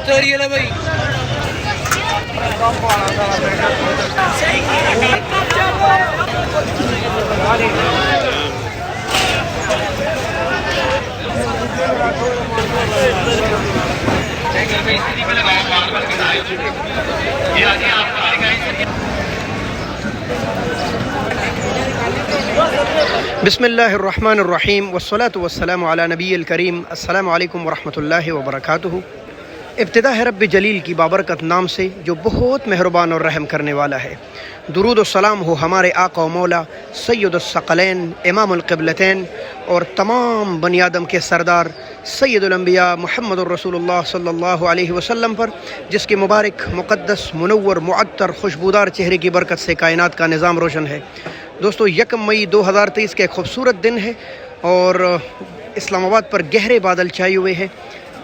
तोरियल भाई बिस्मिल्लाहिर्रहमानिर्रहीम वस्सलातु वस्सलामु अला नबिय्यिल करीम अस्सलामु अलैकुम वरहमतुल्लाहि वबरकातुहू। इब्तिदा है रब्बि जलील की बाबरकत नाम से जो बहुत मेहरबान और रहम करने वाला है। दुरूद व सलाम हो हमारे आका व मौला सैयदुस सकलैन इमामुल क़िबलतैन और तमाम बनी आदम के सरदार सैयदुल अंबिया मुहम्मदुर रसूलुल्लाह सल्लल्लाहु अलैहि वसल्लम पर, जिसके मुबारक मुक़द्दस मुनव्वर मुअत्तर खुशबूदार चेहरे की बरकत से कायनात का निज़ाम रोशन है। दोस्तों 1 मई 2023 का एक खूबसूरत दिन है और इस्लामाबाद पर गहरे बादल छाए हुए हैं।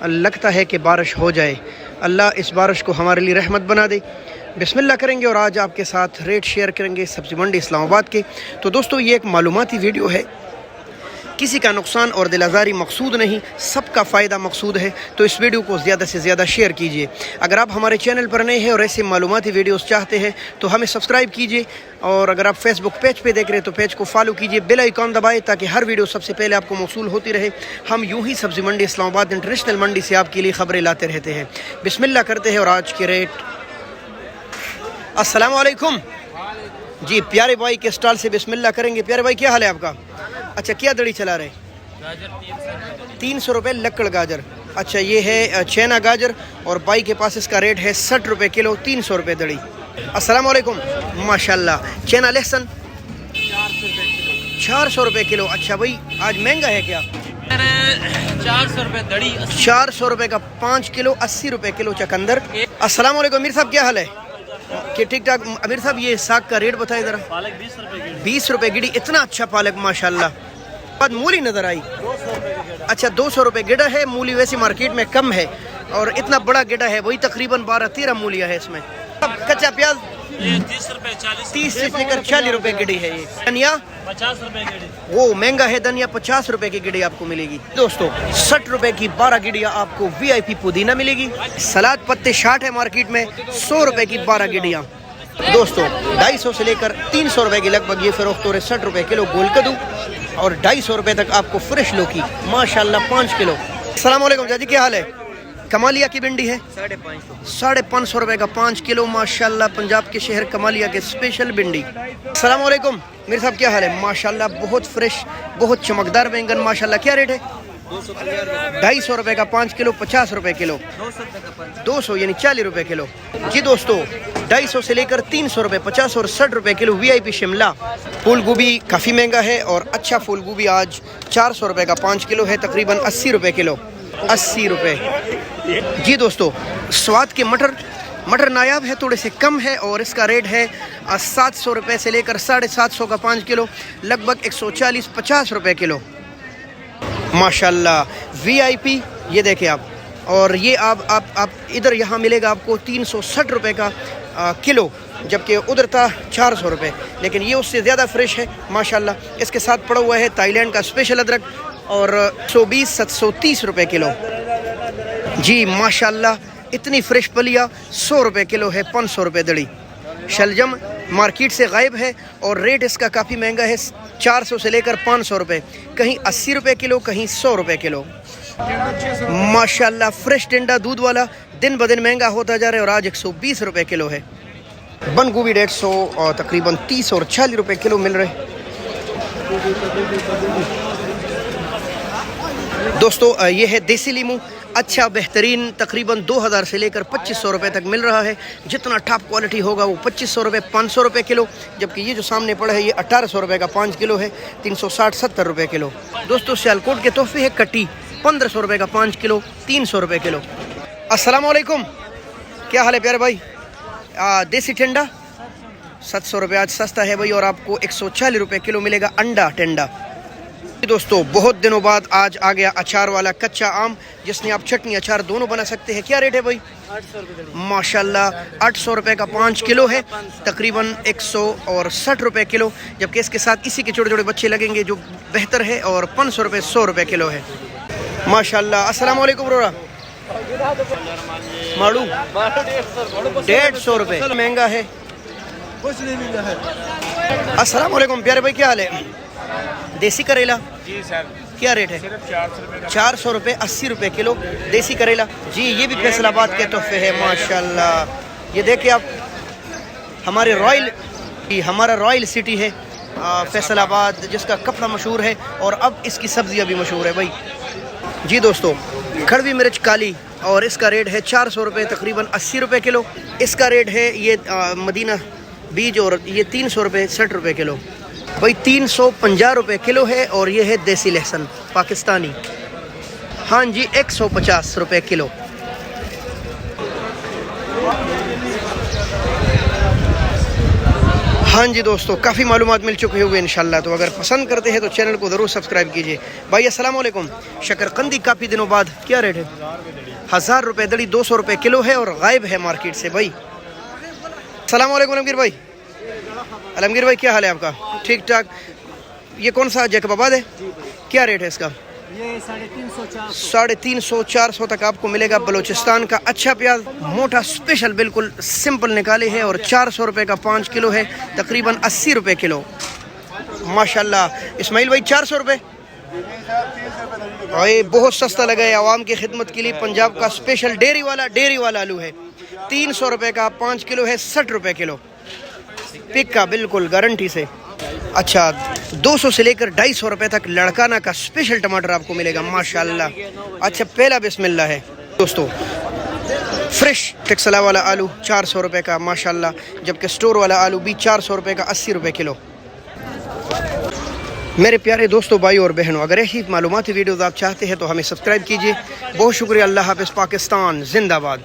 लगता है कि बारिश हो जाए। अल्लाह इस बारिश को हमारे लिए रहमत बना दे। बिस्मिल्लाह करेंगे और आज आपके साथ रेट शेयर करेंगे सब्ज़ी मंडी इस्लामाबाद के। तो दोस्तों ये एक मालूमाती वीडियो है, किसी का नुकसान और दिल आज़ारी मकसूद नहीं, सबका फ़ायदा मकसूद है। तो इस वीडियो को ज़्यादा से ज़्यादा शेयर कीजिए। अगर आप हमारे चैनल पर नए हैं और ऐसे मालूमाती वीडियोस चाहते हैं तो हमें सब्सक्राइब कीजिए, और अगर आप फेसबुक पेज पे देख रहे हैं तो पेज को फॉलो कीजिए, बेल आइकॉन दबाएं ताकि हर वीडियो सबसे पहले आपको मौसूल होती रहे। हम यूँ ही सब्ज़ी मंडी इस्लामाबाद इंटरनेशनल मंडी से आपके लिए ख़बरें लाते रहते हैं। बिस्मिल्लाह करते हैं और आज के रेट। अस्सलाम वालेकुम जी, प्यारे भाई के स्टॉल से बिस्मिल्लाह करेंगे। प्यारे भाई क्या हाल है आपका? अच्छा, क्या दड़ी चला रहे? गाजर 300 रुपये लक्कड़ गाजर। अच्छा, ये है छैना गाजर और भाई के पास इसका रेट है 60 रुपये किलो, 300 रुपये दड़ी। अस्सलाम वालेकुम। माशाल्लाह। छैना लहसुन 400 रुपये किलो। अच्छा भाई आज महंगा है क्या? 400 रुपये दड़ी, 400 रुपये का 5 किलो, 80 रुपये किलो चकंदर। अस्सलाम वालेकुम अमीर साहब, क्या हाल है? कि ठीक ठाक। अमीर साहब ये साग का रेट बताए ज़रा। पालक 20 रुपये 20 रुपये गिड़ी। इतना अच्छा पालक माशाल्लाह। बाद मूली नज़र आई। 200 रुपये। अच्छा 200 रुपये गिड़ा है। मूली वैसे मार्केट में कम है और इतना बड़ा गिड़ा है, वही तकरीबन 12-13 मूलियाँ है इसमें। कच्चा प्याज ये 30 रुपये 30 से लेकर 40 रुपये गिड़ी है। ये धनिया 50 रुपये गिड़ी। वो महंगा है धनिया, 50 रुपए की गिड़ी आपको मिलेगी। दोस्तों 60 रुपए की 12 गिड़ियाँ आपको VIP पुदीना मिलेगी। सलाद पत्ते 60 है मार्केट में, 100 रुपए की 12 गिड़ियाँ। दोस्तों 250 से लेकर 300 रुपए की लगभग ये फरोख्त हो रहे। 60 रुपए किलो गोल कद्दू और 250 रुपए तक आपको फ्रेश लौकी माशाल्लाह 5 किलो। अस्सलाम वालेकुम जाजी, क्या हाल है? कमालिया की भिंडी है 550 रुपए का 5 किलो माशाल्लाह। पंजाब के शहर कमालिया के स्पेशल भिंडी। अस्सलाम वालेकुम मेरे साहब, क्या हाल है? माशाल्लाह बहुत फ्रेश, बहुत चमकदार बैंगन माशाल्लाह। क्या रेट है? 250 रुपए का 5 किलो, 50 रुपए किलो, 200 यानी 40 रुपए किलो। जी दोस्तों 250 से लेकर 300 रुपए, 50 और 60 रुपए किलो VIP शिमला। फूल गोभी काफ़ी महंगा है और अच्छा फूल गोभी आज 400 रुपए का 5 किलो है, तकरीबन 80 रुपए किलो, 80 रुपए। जी दोस्तों स्वाद के मटर नायाब है, थोड़े से कम है और इसका रेट है 700 रुपये से लेकर 750 का 5 किलो, लगभग 140-50 रुपये किलो माशाल्लाह। VIP ये देखें आप, और ये आप इधर यहाँ मिलेगा आपको 360 रुपये का किलो, जबकि उधर था 400 रुपये, लेकिन ये उससे ज़्यादा फ्रेश है माशाल्लाह। इसके साथ पड़ा हुआ है थाईलैंड का स्पेशल अदरक और 120-730 रुपये किलो। जी माशाल्लाह इतनी फ्रेश पलिया 100 रुपये किलो है, 500 रुपये दड़ी। शलजम मार्केट से गायब है और रेट इसका काफ़ी महंगा है, 400 से लेकर 500 रुपये, कहीं 80 रुपये किलो, कहीं 100 रुपये किलो माशाल्लाह। फ्रेश टिंडा दूध वाला दिन ब दिन महंगा होता जा रहा है और आज 120 रुपये किलो है। बंद गोभी 150 और तकरीबन 30 और 40 रुपये किलो मिल रहे। दोस्तों ये है देसी लीमू, अच्छा बेहतरीन, तकरीबन 2000 से लेकर 2500 रुपये तक मिल रहा है। जितना टॉप क्वालिटी होगा वो 2500 रुपये, 500 रुपये किलो, जबकि ये जो सामने पड़ा है ये 1800 रुपये का 5 किलो है, 360-70 रुपये किलो। दोस्तों सियालकोट के तोहफे है कटी, 1500 रुपये का 5 किलो, 300 रुपये किलो। अस्सलाम वालेकुम, क्या हाल है प्यारे भाई? देसी टेंडा 700 रुपये आज सस्ता है भाई, और आपको 140 रुपये किलो मिलेगा अंडा टेंडा। दोस्तों बहुत दिनों बाद आज आ गया अचार वाला कच्चा आम, जिसने आप चटनी अचार दोनों बना सकते हैं। क्या रेट है भाई? 800 रुपए गड़ी। माशाल्लाह 800 रुपये का 5 किलो है, तकरीबन 160 रुपये किलो, जबकि इसके साथ इसी के छोटे छोटे बच्चे लगेंगे जो बेहतर है, और 500 रुपये 100 रुपये किलो है माशाल्लाह। अस्सलाम वालेकुम रोरा माड़ू 150 रुपये महंगा है। कुछ नहीं मिल रहा है। अस्सलाम वालेकुम प्यारे भाई, क्या हाल है? देसी करेला जी सर, क्या रेट है? सिर्फ 400 रुपए का। 400 रुपये 80 रुपये किलो देसी करेला जी। ये भी फैसलाबाद के तोहफे है माशाल्लाह। ये देखिए आप, हमारा रॉयल सिटी है फैसलाबाद, जिसका कपड़ा मशहूर है और अब इसकी सब्जियां भी मशहूर है भाई जी। दोस्तों खड़वी मिर्च काली, और इसका रेट है 400 रुपये, तकरीबन 80 रुपये किलो। इसका रेट है ये मदीना बीज, और ये 300 रुपये 60 रुपये किलो भाई। 350 रुपये किलो है, और ये है देसी लहसुन पाकिस्तानी, हाँ जी 150 रुपये किलो। हाँ जी दोस्तों, काफ़ी मालूमात मिल चुके हुए इंशाल्लाह। तो अगर पसंद करते हैं तो चैनल को ज़रूर सब्सक्राइब कीजिए भाई। अस्सलाम वालेकुम। शकरकंदी काफ़ी दिनों बाद, क्या रेट है? 1000 रुपये दड़ी, 200 रुपये किलो है, और गायब है मार्केट से भाई। अस्सलाम वालेकुम अलमगीर भाई। अलमगीर भाई क्या हाल है आपका? ठीक ठाक। ये कौन सा जैकबाबाद है? क्या रेट है इसका? ये 350 350 400 तक आपको मिलेगा। बलूचिस्तान का अच्छा प्याज, मोटा स्पेशल, बिल्कुल सिंपल निकाले है, और 400 रुपये का 5 किलो है, तकरीबन 80 रुपये किलो माशाल्लाह। इस्माइल भाई 400 रुपये, और ये बहुत सस्ता लगा है आवाम की खिदमत के लिए। पंजाब का स्पेशल डेयरी वाला आलू है, 300 रुपये का 5 किलो है, 60 रुपये किलो पिक का, बिल्कुल गारंटी से। अच्छा 200 से लेकर 250 रुपये तक लड़काना का स्पेशल टमाटर आपको मिलेगा माशाल्लाह। अच्छा पहला बिस्मिल्लाह है दोस्तों। फ्रेश टेक्सला वाला आलू 400 रुपये का माशाल्लाह, जबकि स्टोर वाला आलू भी 400 रुपये का 80 रुपये किलो। मेरे प्यारे दोस्तों, भाई और बहनों, अगर ऐसी मालूमाती वीडियोज़ आप चाहते हैं तो हमें सब्सक्राइब कीजिए। बहुत शुक्रिया। अल्लाह हाफ़िज़। पाकिस्तान जिंदाबाद।